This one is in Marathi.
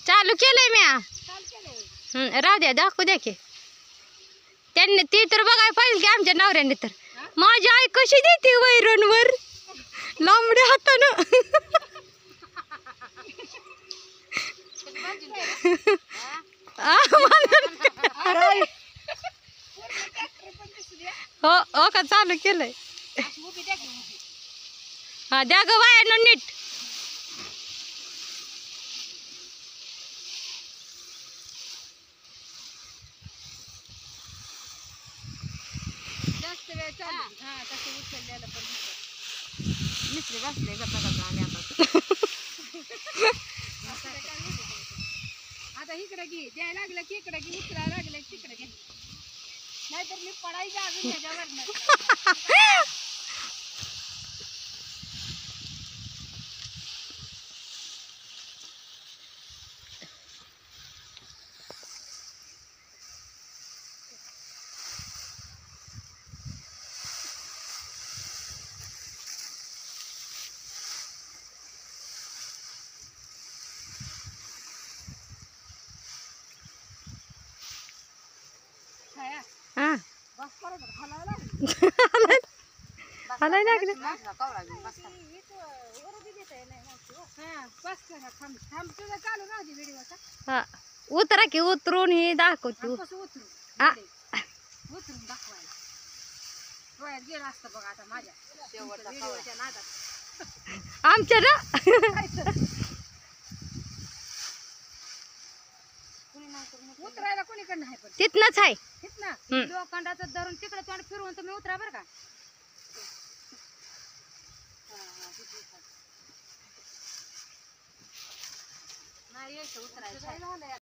चालू केलंय म्या. राहू द्या, दाखवू द्या की. त्यांनी ती तर बघायला पाहिजे की आमच्या नवऱ्याने तर. माझी आई कशी देते वैरणवर लांबड्या हातानं. हो हो का चालू केलंय. हा द्या ग बाया नीट. जास्त वेळ चालू. हा तसं उचललेलं पण मिसरी बसले गप्पा आम्ही आता इकडे घे द्यायला लागलं की इकडे घे उचलायला लागलं की तिकडे घे नाहीतर मी पडायची अजून ह्याच्यावर. हा बस परत हलायला लागली. हलाय लागले. बस करा थांब थांब तुझं चालू राहते व्हिडिओचा. हा उतरा की उतरून हे दाखवते. कसं उतरू आ. उतरून दाखवायला डोळ्यात गेलं असतं बघ आता माझ्या शेवटच्या व्हिडिओच्या नादात आमच्या ना उतरायला कोणीकडे नाही पण तिथनच आहे. तिथनं लोखंडाचं धरून तिकडे तोंड फिरवून तुम्ही उतरा बरं का. नाही यायचं उतरायचं